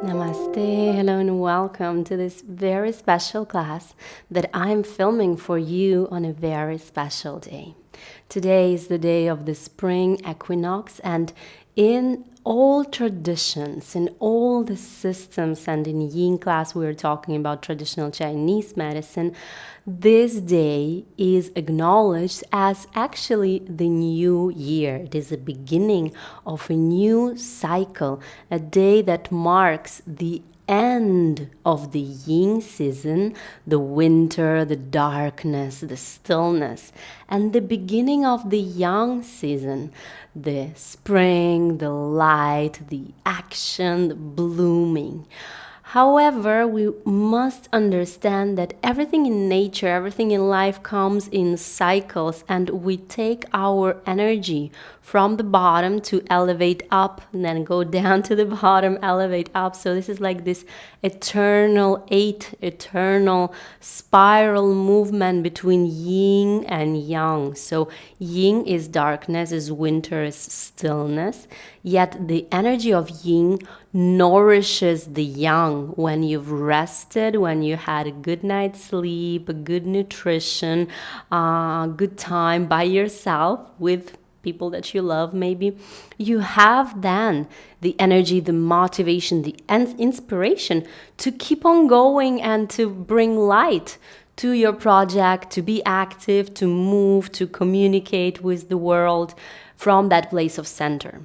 Namaste, hello and welcome to this very special class that I'm filming for you on a very special day. Today is the day of the spring equinox, and in all traditions, in all the systems, and in Yin class we are talking about traditional Chinese medicine, this day is acknowledged as actually the new year. It is the beginning of a new cycle, a day that marks the end of the yin season, the winter, the darkness, the stillness, and the beginning of the yang season, the spring, the light, the action, the blooming. However, we must understand that everything in nature, everything in life comes in cycles, and we take our energy from the bottom to elevate up and then go down to the bottom, elevate up. So this is like this eternal spiral movement between yin and yang. So yin is darkness, is winter, is stillness. Yet the energy of yin nourishes the yang when you've rested, when you had a good night's sleep, a good nutrition, good time by yourself with people that you love. Maybe you have then the energy, the motivation, the inspiration to keep on going and to bring light to your project, to be active, to move, to communicate with the world from that place of center.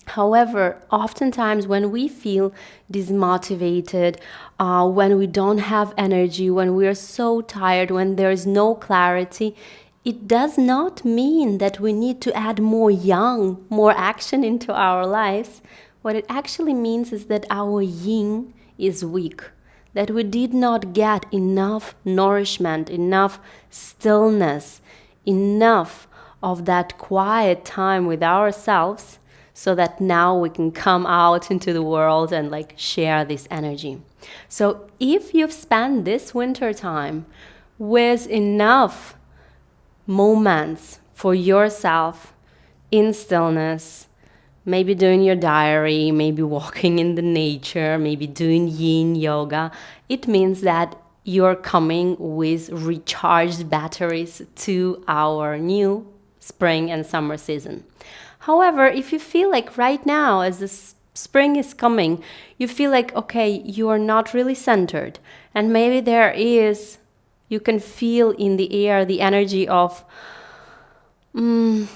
However, oftentimes when we feel dismotivated, when we don't have energy, when we are so tired, when there is no clarity, it does not mean that we need to add more yang, more action into our lives. What it actually means is that our yin is weak, that we did not get enough nourishment, enough stillness, enough of that quiet time with ourselves, so that now we can come out into the world and share this energy. So if you've spent this winter time with enough moments for yourself in stillness, maybe doing your diary, maybe walking in the nature, maybe doing yin yoga, it means that you're coming with recharged batteries to our new spring and summer season. However, if you feel like right now, as the spring is coming, you feel like, okay, you are not really centered, and maybe you can feel in the air the energy of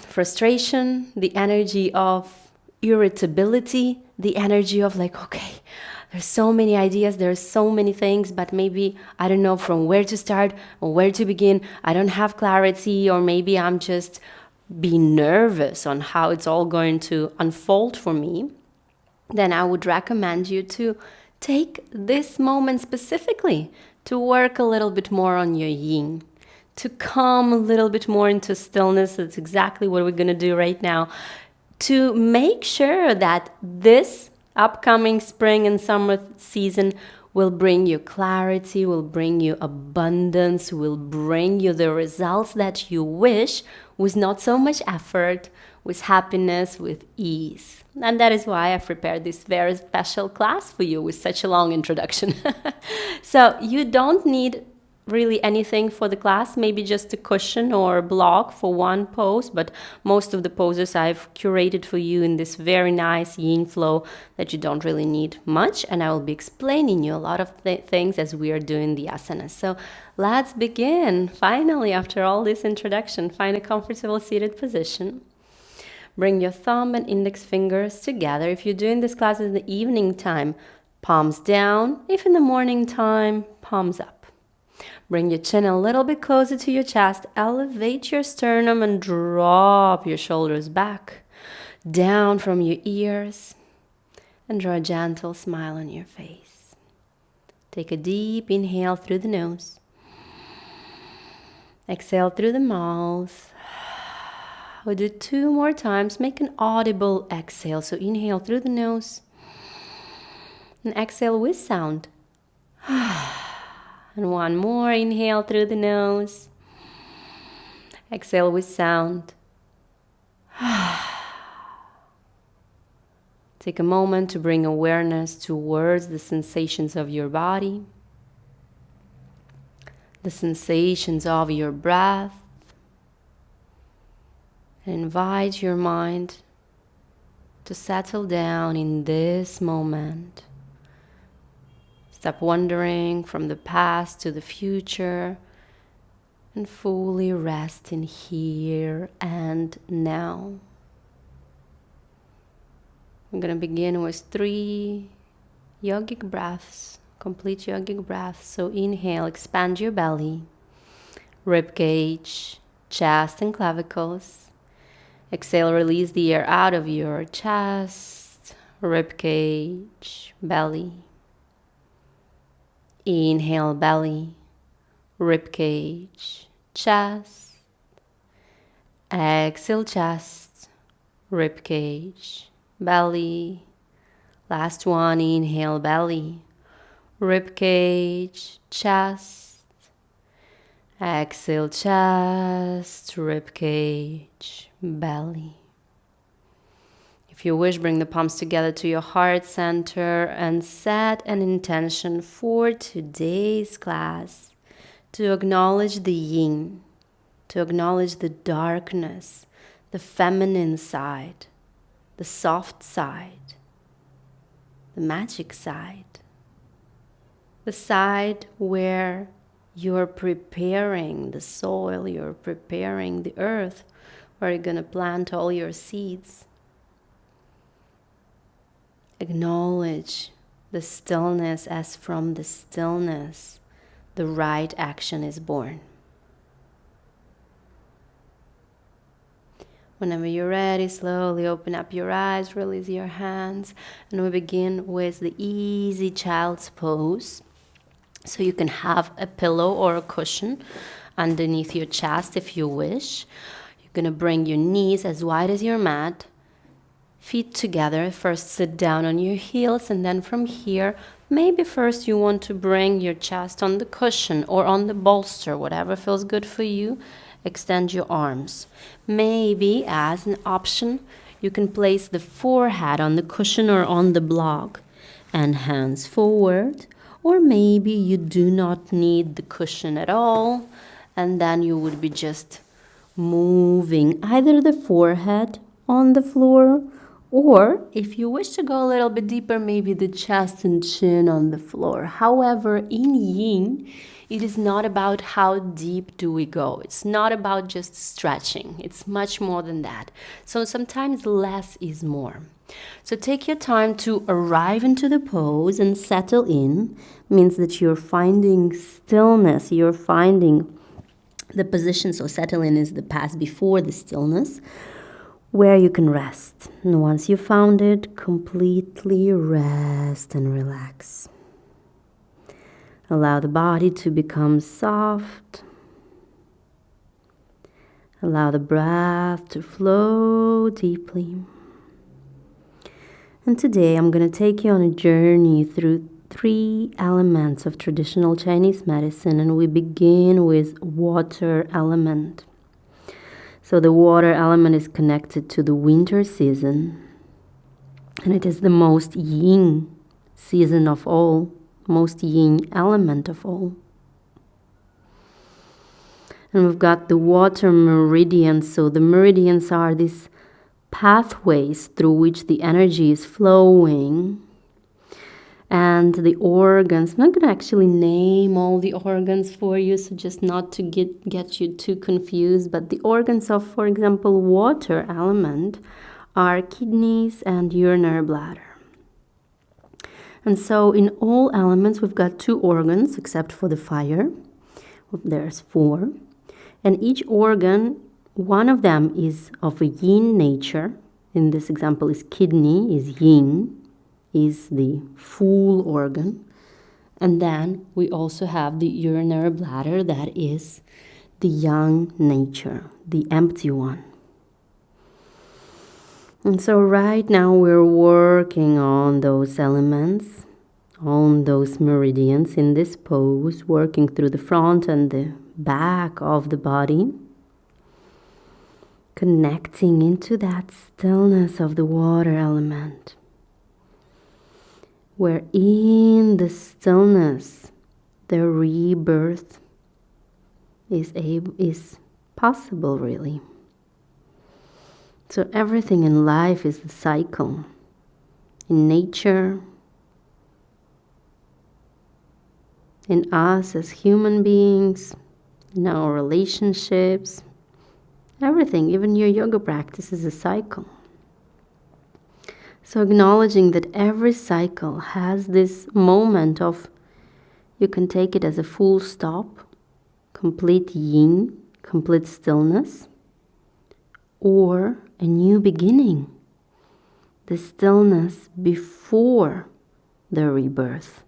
frustration, the energy of irritability, the energy of okay, there's so many ideas, there's so many things, but maybe I don't know from where to start or where to begin. I don't have clarity, or maybe I'm just being nervous on how it's all going to unfold for me. Then I would recommend you to take this moment specifically to work a little bit more on your yin, to come a little bit more into stillness. That's exactly what we're going to do right now, to make sure that this upcoming spring and summer season will bring you clarity, will bring you abundance, will bring you the results that you wish, with not so much effort, with happiness, with ease. And that is why I've prepared this very special class for you with such a long introduction. So you don't need really anything for the class, maybe just a cushion or a block for one pose, but most of the poses I've curated for you in this very nice yin flow that you don't really need much, and I will be explaining you a lot of things as we are doing the asanas. So let's begin. Finally, after all this introduction, find a comfortable seated position. Bring your thumb and index fingers together. If you're doing this class in the evening time, palms down. If in the morning time, palms up. Bring your chin a little bit closer to your chest. Elevate your sternum and drop your shoulders back, down from your ears, and draw a gentle smile on your face. Take a deep inhale through the nose. Exhale through the mouth. We'll do 2 more times. Make an audible exhale. So inhale through the nose and exhale with sound. And one more, inhale through the nose. Exhale with sound. Take a moment to bring awareness towards the sensations of your body, the sensations of your breath. Invite your mind to settle down in this moment. Stop wandering from the past to the future and fully rest in here and now. I'm going to begin with 3 yogic breaths, complete yogic breaths. So inhale, expand your belly, rib cage, chest and clavicles. Exhale, release the air out of your chest, rib cage, belly. Inhale, belly, rib cage, chest. Exhale, chest, rib cage, belly. Last one, inhale, belly, rib cage, chest. Exhale, chest, rib cage, belly. If you wish, bring the palms together to your heart center and set an intention for today's class to acknowledge the yin, to acknowledge the darkness, the feminine side, the soft side, the magic side, the side where you're preparing the soil, you're preparing the earth where you're going to plant all your seeds. Acknowledge the stillness, as from the stillness, the right action is born. Whenever you're ready, slowly open up your eyes, release your hands, and we begin with the easy child's pose. So you can have a pillow or a cushion underneath your chest if you wish. You're going to bring your knees as wide as your mat, feet together. First sit down on your heels, and then from here, maybe first you want to bring your chest on the cushion or on the bolster, whatever feels good for you. Extend your arms. Maybe as an option, you can place the forehead on the cushion or on the block and hands forward. Or maybe you do not need the cushion at all, and then you would be just moving either the forehead on the floor, or if you wish to go a little bit deeper, maybe the chest and chin on the floor. However, in Yin, it is not about how deep do we go. It's not about just stretching. It's much more than that. So sometimes less is more. So take your time to arrive into the pose and settle in. Means that you're finding stillness. You're finding the position. So settle in is the past before the stillness, where you can rest. And once you found it, completely rest and relax. Allow the body to become soft. Allow the breath to flow deeply. And today I'm going to take you on a journey through 3 elements of traditional Chinese medicine, and we begin with water element. So the water element is connected to the winter season, and it is the most yin season of all, most yin element of all. And we've got the water meridians. So the meridians are these pathways through which the energy is flowing. And the organs, I'm not going to actually name all the organs for you, so just not to get you too confused. But the organs of, for example, water element are kidneys and urinary bladder. And so in all elements, we've got 2 organs, except for the fire. There's 4. And each organ, one of them is of a yin nature. In this example, is kidney, is yin, is the full organ. And then we also have the urinary bladder, that is the yang nature, the empty one. And so right now we're working on those elements, on those meridians in this pose, working through the front and the back of the body, connecting into that stillness of the water element. where in the stillness, the rebirth is possible, really. So everything in life is a cycle. In nature, in us as human beings, in our relationships, everything, even your yoga practice is a cycle. So acknowledging that every cycle has this moment of, you can take it as a full stop, complete yin, complete stillness, or a new beginning, the stillness before the rebirth.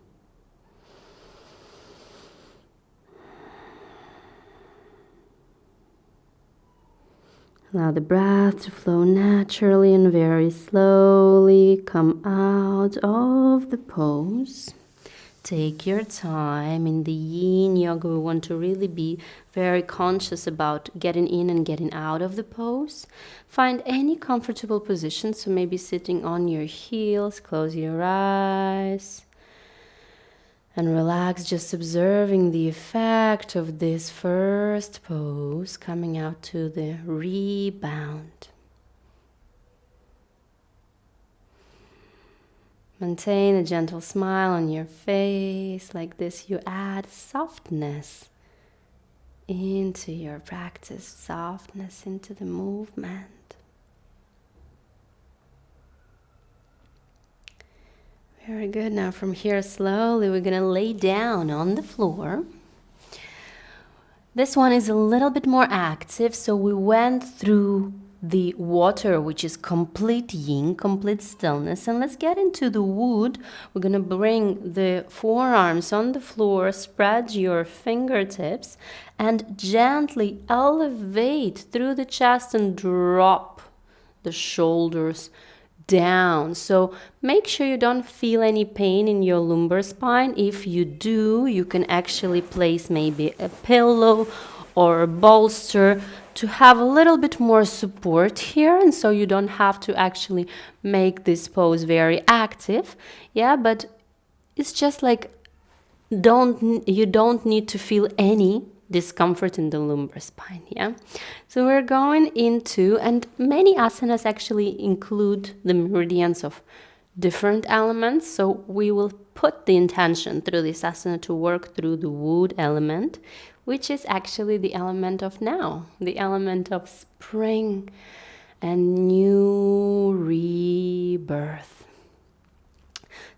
Allow the breath to flow naturally and very slowly. Come out of the pose. Take your time. In the Yin Yoga, we want to really be very conscious about getting in and getting out of the pose. Find any comfortable position, so maybe sitting on your heels, close your eyes. And relax, just observing the effect of this first pose coming out to the rebound. Maintain a gentle smile on your face. Like this, you add softness into your practice, softness into the movement. Very good. Now from here, slowly, we're going to lay down on the floor. This one is a little bit more active, so we went through the water, which is complete yin, complete stillness. And let's get into the wood. We're going to bring the forearms on the floor, spread your fingertips, and gently elevate through the chest and drop the shoulders down. So make sure you don't feel any pain in your lumbar spine. If you do, you can actually place maybe a pillow or a bolster to have a little bit more support here, and so you don't have to actually make this pose very active. Yeah, but it's just like you don't need to feel any discomfort in the lumbar spine. Yeah, so we're going into, and many asanas actually include the meridians of different elements, so we will put the intention through this asana to work through the wood element, which is actually the element of now, the element of spring and new rebirth.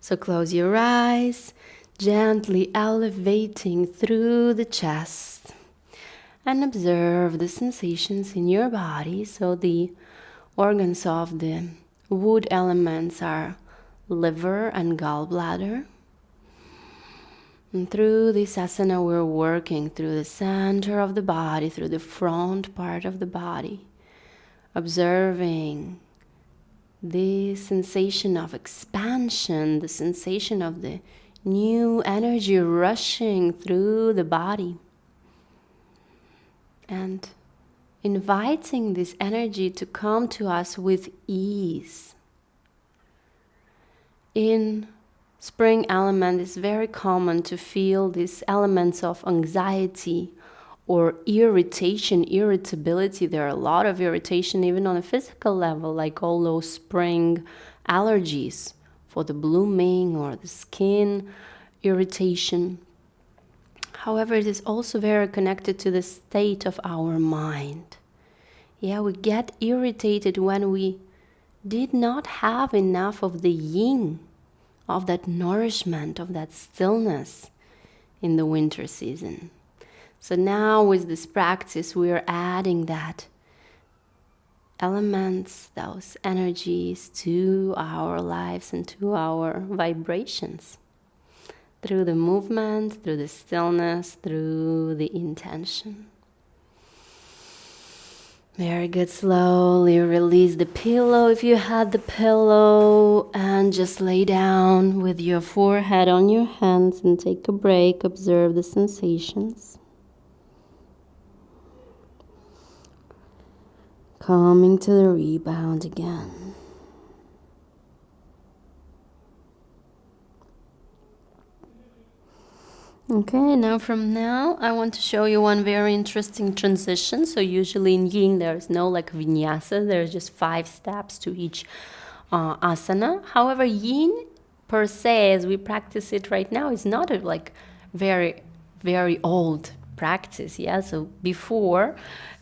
So close your eyes, gently elevating through the chest, and observe the sensations in your body. So the organs of the wood elements are liver and gallbladder. And through this asana, we're working through the center of the body, through the front part of the body, observing the sensation of expansion, the sensation of the new energy rushing through the body, and inviting this energy to come to us with ease. In spring element, it's very common to feel these elements of anxiety or irritation, irritability. There are a lot of irritation even on a physical level, like all those spring allergies for the blooming or the skin irritation. However, it is also very connected to the state of our mind. Yeah, we get irritated when we did not have enough of the yin, of that nourishment, of that stillness in the winter season. So now with this practice, we are adding that elements, those energies to our lives and to our vibrations. Through the movement, through the stillness, through the intention. Very good. Slowly release the pillow if you had the pillow, and just lay down with your forehead on your hands and take a break. Observe the sensations. Coming to the rebound again. Okay, now I want to show you one very interesting transition. So usually in Yin there's no like vinyasa, there's just 5 steps to each asana. However, Yin per se, as we practice it right now, is not a like very, very old practice. Yeah, so before,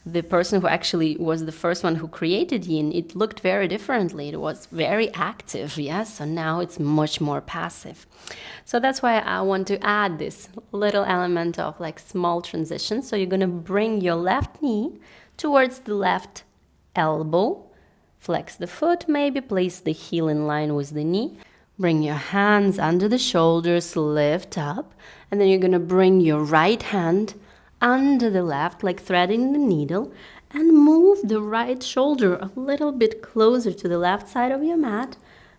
the person who actually was the first one who created Yin, it looked very differently. It was very active, yes. So now it's much more passive. So that's why I want to add this little element of like small transition. So you're gonna bring your left knee towards the left elbow, flex the foot, maybe place the heel in line with the knee. Bring your hands under the shoulders, lift up, and then you're gonna bring your right hand under the left, like threading the needle, and move the right shoulder a little bit closer to the left side of your mat.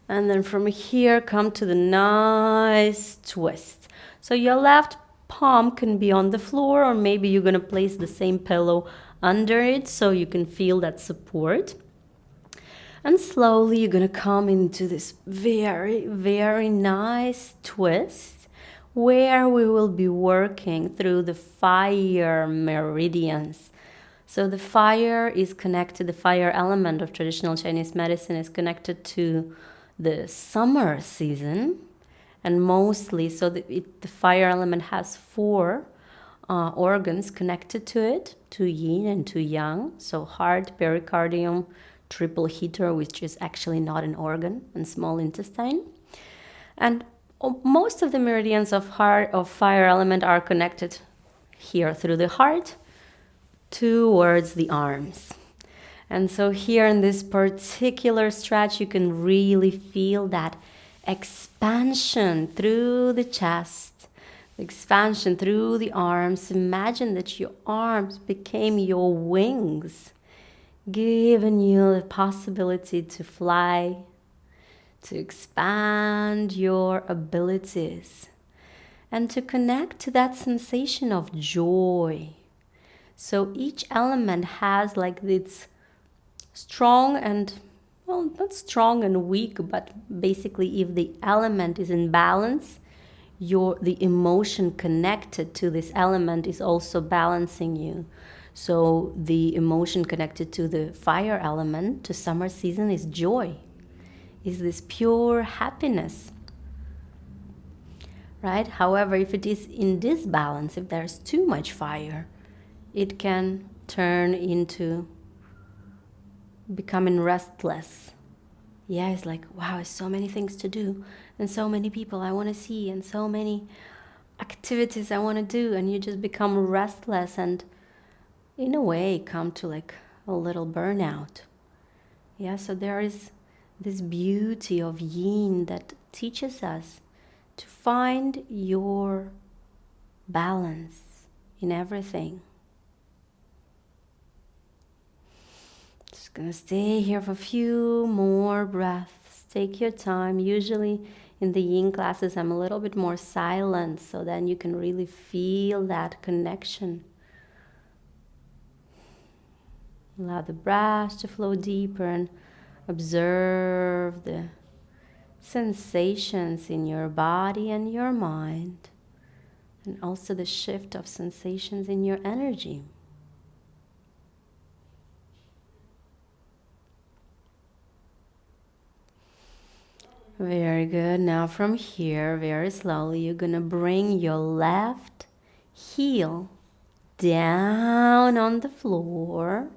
And then from here, come to the nice twist. So your left palm can be on the floor, or maybe you're gonna place the same pillow under it so you can feel that support. And slowly you're gonna come into this very, very nice twist where we will be working through the fire meridians. So the fire is connected, the fire element of traditional Chinese medicine is connected to the summer season. And mostly, so the fire element has 4 organs connected to it, to yin and to yang. So heart, pericardium, triple heater, which is actually not an organ, and small intestine. And most of the meridians of fire element are connected here through the heart towards the arms. And so here in this particular stretch, you can really feel that expansion through the chest, the expansion through the arms. Imagine that your arms became your wings, giving you the possibility to fly, to expand your abilities, and to connect to that sensation of joy. So each element has like its strong and, well, not strong and weak, but basically if the element is in balance, the emotion connected to this element is also balancing you. So the emotion connected to the fire element, to summer season, is joy, is this pure happiness, right? However, if it is in disbalance, if there's too much fire, it can turn into becoming restless. Yeah, it's like, wow, there's so many things to do, and so many people I want to see, and so many activities I want to do, and you just become restless and in a way come to like a little burnout. Yeah, so there is this beauty of yin that teaches us to find your balance in everything. Just gonna stay here for a few more breaths. Take your time. Usually in the yin classes, I'm a little bit more silent, so then you can really feel that connection. Allow the breath to flow deeper and observe the sensations in your body and your mind, and also the shift of sensations in your energy. Very good. Now from here, very slowly, you're gonna bring your left heel down on the floor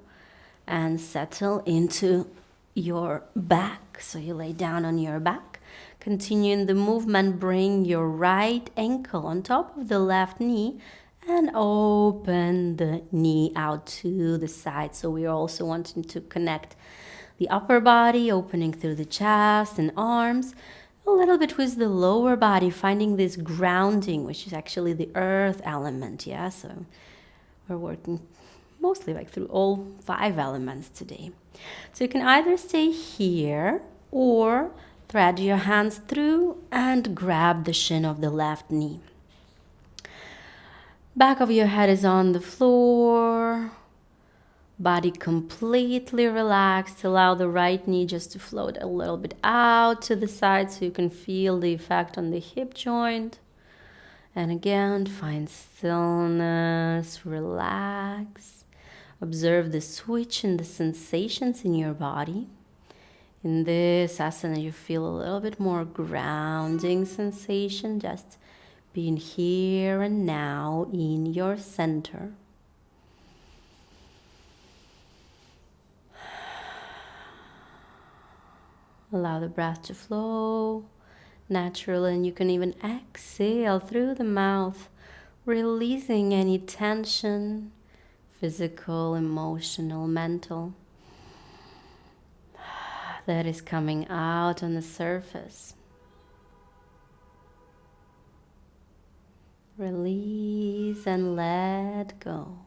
and settle into your back. So you lay down on your back. Continuing the movement, bring your right ankle on top of the left knee and open the knee out to the side. So we are also wanting to connect the upper body, opening through the chest and arms, a little bit with the lower body, finding this grounding, which is actually the earth element. Yeah, so we're working mostly like through all 5 elements today. So you can either stay here or thread your hands through and grab the shin of the left knee. Back of your head is on the floor. Body completely relaxed. Allow the right knee just to float a little bit out to the side so you can feel the effect on the hip joint. And again, find stillness, relax. Observe the switch in the sensations in your body. In this asana, you feel a little bit more grounding sensation, just being here and now in your center. Allow the breath to flow naturally, and you can even exhale through the mouth, releasing any tension, physical, emotional, mental, that is coming out on the surface. Release and let go.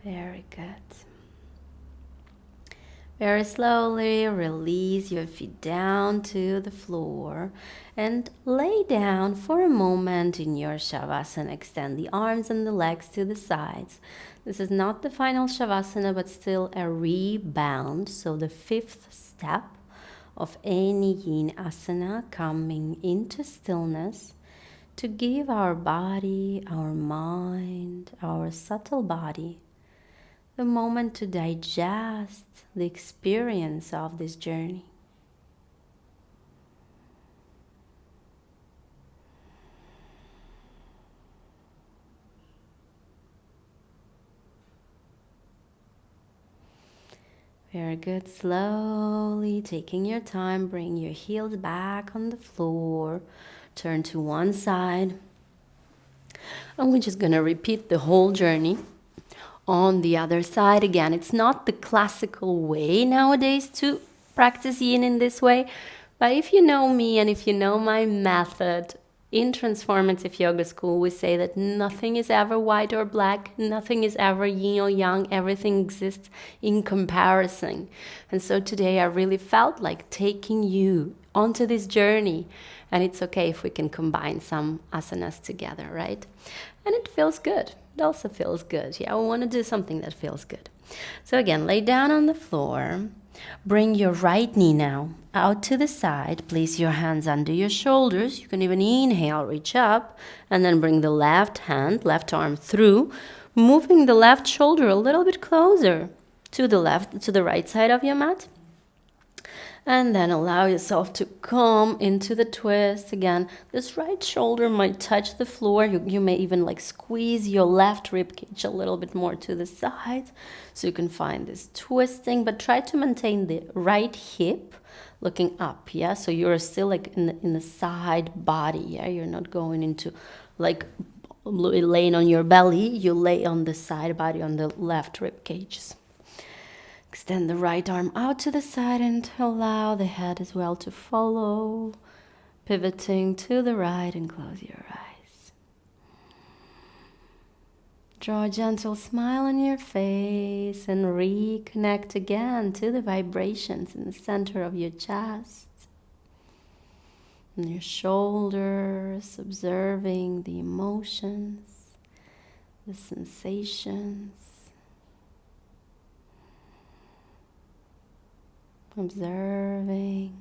Very good. Very slowly release your feet down to the floor and lay down for a moment in your Shavasana. Extend the arms and the legs to the sides. This is not the final Shavasana, but still a rebound. So the fifth step of any Yin Asana, coming into stillness to give our body, our mind, our subtle body the moment to digest the experience of this journey. Very good. Slowly taking your time, bring your heels back on the floor, turn to one side, and we're just going to repeat the whole journey on the other side. Again, it's not the classical way nowadays to practice yin in this way, but if you know me and if you know my method in transformative yoga school, we say that nothing is ever white or black, nothing is ever yin or yang, everything exists in comparison. And so today I really felt like taking you onto this journey, and it's okay if we can combine some asanas together, right? And it feels good. It also feels good. Yeah, we want to do something that feels good. So again, lay down on the floor. Bring your right knee now out to the side. Place your hands under your shoulders. You can even inhale, reach up, and then bring the left hand, left arm through, moving the left shoulder a little bit closer to the right side of your mat. And then allow yourself to come into the twist. Again, this right shoulder might touch the floor. You may even like squeeze your left rib cage a little bit more to the side so you can find this twisting, but try to maintain the right hip looking up, yeah? So you're still like in the side body, yeah? You're not going into like laying on your belly. You lay on the side body, on the left rib cages. Extend the right arm out to the side and allow the head as well to follow, pivoting to the right, and close your eyes. Draw a gentle smile on your face and reconnect again to the vibrations in the center of your chest and your shoulders, observing the emotions, the sensations. Observing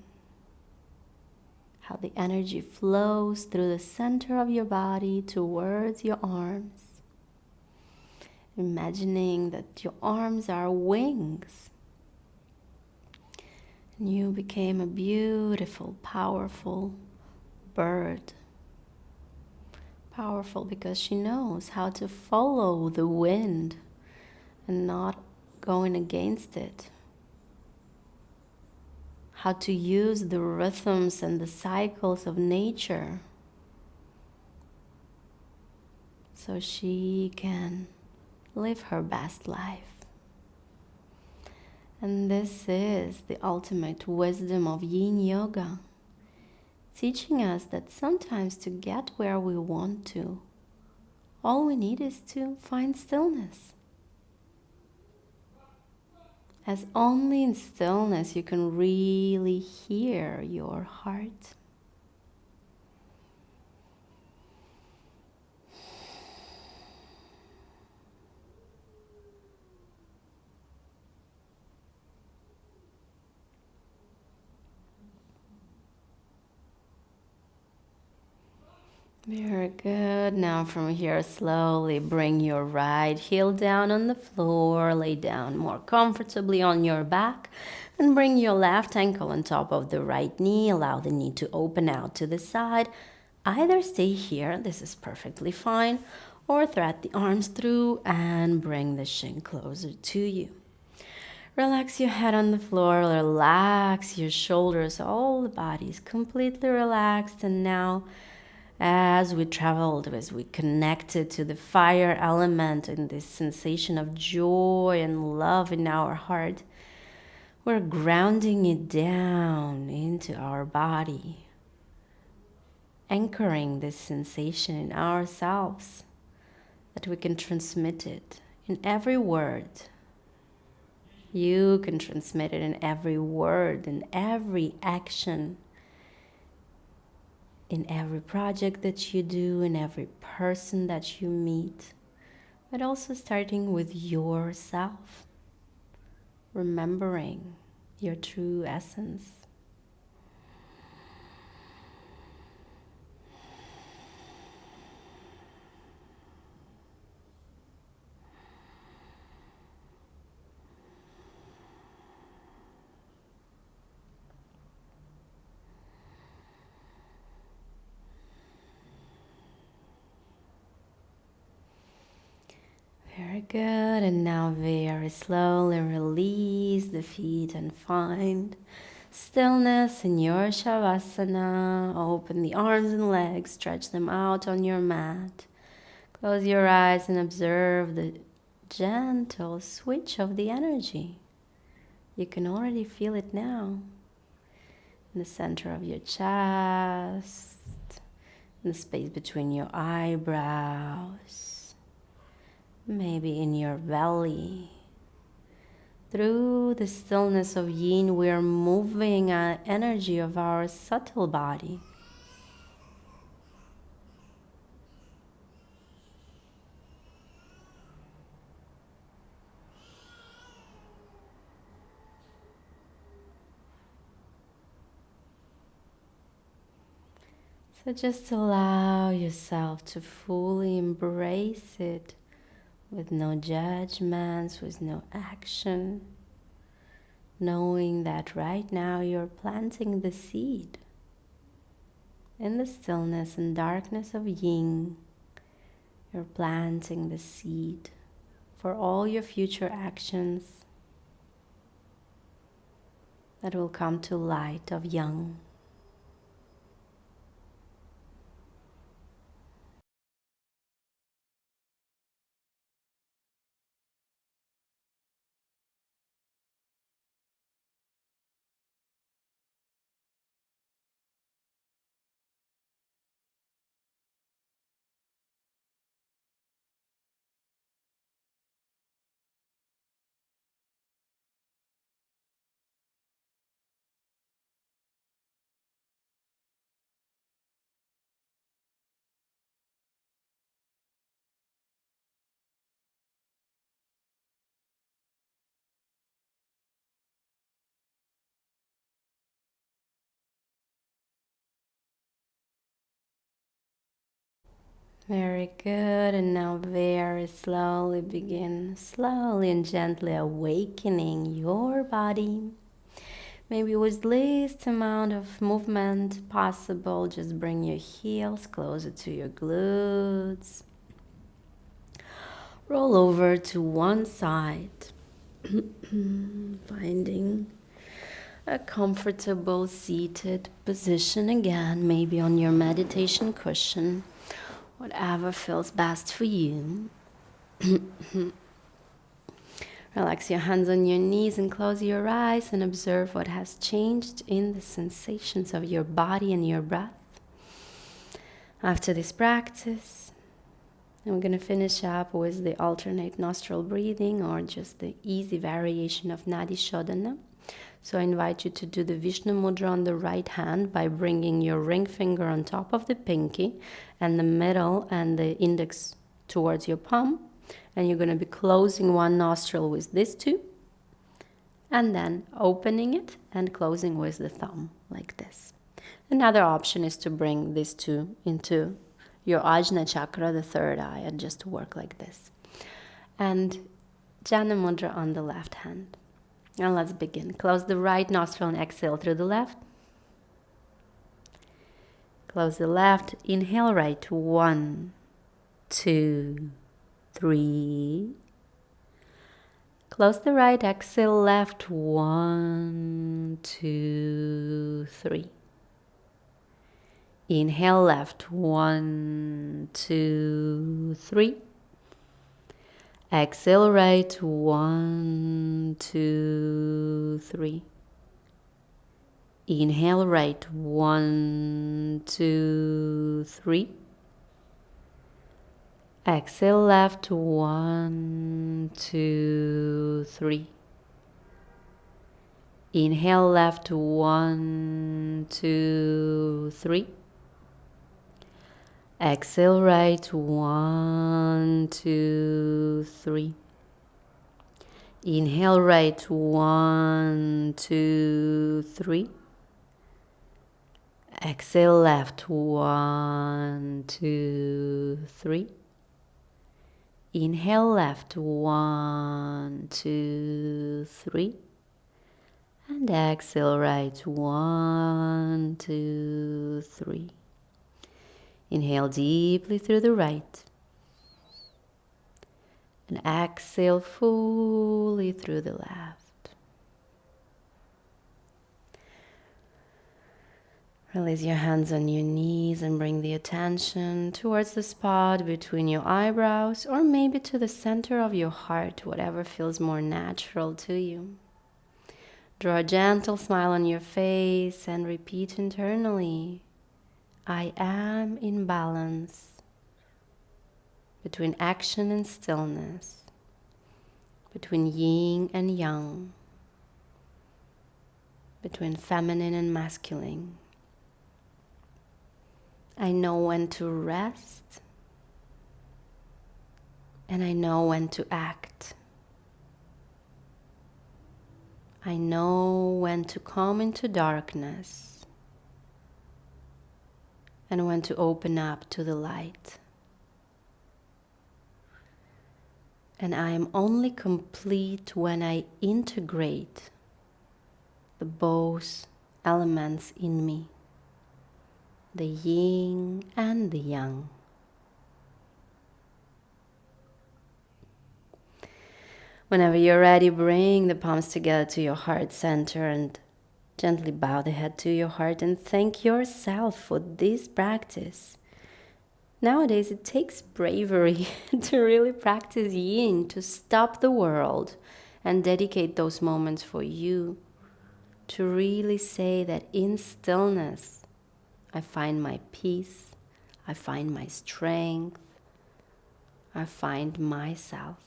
how the energy flows through the center of your body towards your arms. Imagining that your arms are wings. And you became a beautiful, powerful bird. Powerful because she knows how to follow the wind and not going against it. How to use the rhythms and the cycles of nature so she can live her best life. And this is the ultimate wisdom of Yin Yoga, teaching us that sometimes to get where we want to, all we need is to find stillness. As only in stillness you can really hear your heart. Very good. Now from here, slowly bring your right heel down on the floor. Lay down more comfortably on your back. And bring your left ankle on top of the right knee. Allow the knee to open out to the side. Either stay here, this is perfectly fine, or thread the arms through and bring the shin closer to you. Relax your head on the floor, relax your shoulders, all the body is completely relaxed. And now, as we traveled, as we connected to the fire element and this sensation of joy and love in our heart, we're grounding it down into our body, anchoring this sensation in ourselves, that we can transmit it in every word. You can transmit it in every word, in every action, in every project that you do, in every person that you meet, but also starting with yourself, remembering your true essence. Very good. And now very slowly release the feet and find stillness in your Shavasana. Open the arms and legs, stretch them out on your mat. Close your eyes and observe the gentle switch of the energy. You can already feel it now in the center of your chest, in the space between your eyebrows, maybe in your belly. Through the stillness of Yin, we are moving an energy of our subtle body. So just allow yourself to fully embrace it with no judgments, with no action, knowing that right now you're planting the seed in the stillness and darkness of Yin. You're planting the seed for all your future actions that will come to light of Yang. Very good. And now very slowly begin, slowly and gently awakening your body. Maybe with least amount of movement possible, just bring your heels closer to your glutes. Roll over to one side, finding a comfortable seated position again, maybe on your meditation cushion, whatever feels best for you. Relax your hands on your knees and close your eyes and observe what has changed in the sensations of your body and your breath. After this practice, I'm going to finish up with the alternate nostril breathing, or just the easy variation of Nadi Shodhana. So I invite you to do the Vishnu Mudra on the right hand by bringing your ring finger on top of the pinky and the middle and the index towards your palm. And you're going to be closing one nostril with these two, and then opening it and closing with the thumb, like this. Another option is to bring these two into your Ajna chakra, the third eye, and just work like this. And Jana Mudra on the left hand. And let's begin. Close the right nostril and exhale through the left. Close the left. Inhale right. 1, 2, 3. Close the right. Exhale left. 1, 2, 3. Inhale left. 1, 2, 3. Exhale right. 1, 2, 3. Inhale right. 1, 2, 3. Exhale left. 1, 2, 3. Inhale left. 1, 2, 3. Exhale right. 1, 2, 3. Inhale right. 1, 2, 3. Exhale left. 1, 2, 3. Inhale left. 1, 2, 3. And exhale right. 1, 2, 3. Inhale deeply through the right. And exhale fully through the left. Release your hands on your knees and bring the attention towards the spot between your eyebrows, or maybe to the center of your heart, whatever feels more natural to you. Draw a gentle smile on your face and repeat internally, I am in balance between action and stillness, between yin and yang, between feminine and masculine. I know when to rest, and I know when to act. I know when to come into darkness and when to open up to the light. And I am only complete when I integrate the both elements in me, the yin and the yang. Whenever you're ready, bring the palms together to your heart center and gently bow the head to your heart and thank yourself for this practice. Nowadays, it takes bravery to really practice yin, to stop the world and dedicate those moments for you, to really say that in stillness, I find my peace, I find my strength, I find myself.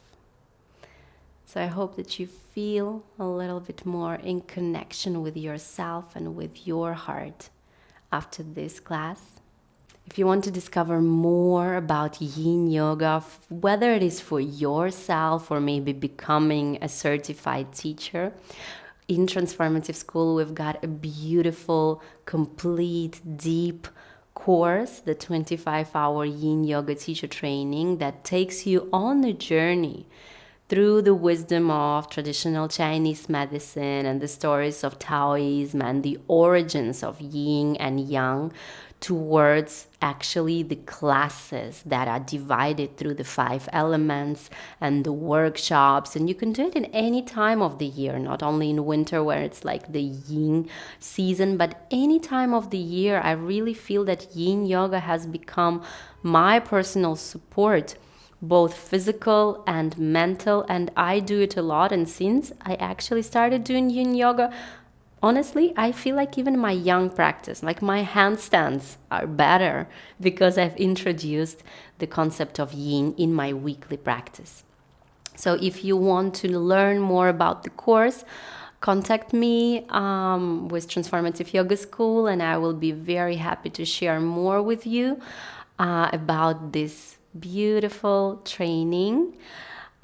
So I hope that you feel a little bit more in connection with yourself and with your heart after this class. If you want to discover more about Yin Yoga, whether it is for yourself or maybe becoming a certified teacher, in Transformative School we've got a beautiful, complete, deep course, the 25-hour Yin Yoga teacher training that takes you on a journey through the wisdom of traditional Chinese medicine and the stories of Taoism and the origins of yin and yang towards actually the classes that are divided through the 5 elements and the workshops. And you can do it in any time of the year, not only in winter where it's like the yin season, but any time of the year. I really feel that yin yoga has become my personal support, both physical and mental, and I do it a lot. And since I actually started doing yin yoga, honestly, I feel like even my yang practice, like my handstands are better because I've introduced the concept of yin in my weekly practice. So if you want to learn more about the course, contact me with Transformative Yoga School, and I will be very happy to share more with you about this beautiful training.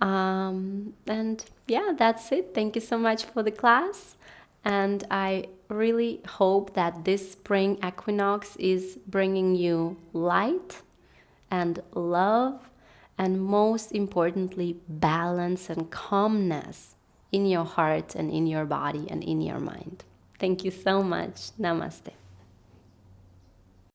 And yeah, that's it. Thank you so much for the class. And I really hope that this spring equinox is bringing you light and love, and most importantly, balance and calmness in your heart and in your body and in your mind. Thank you so much. Namaste.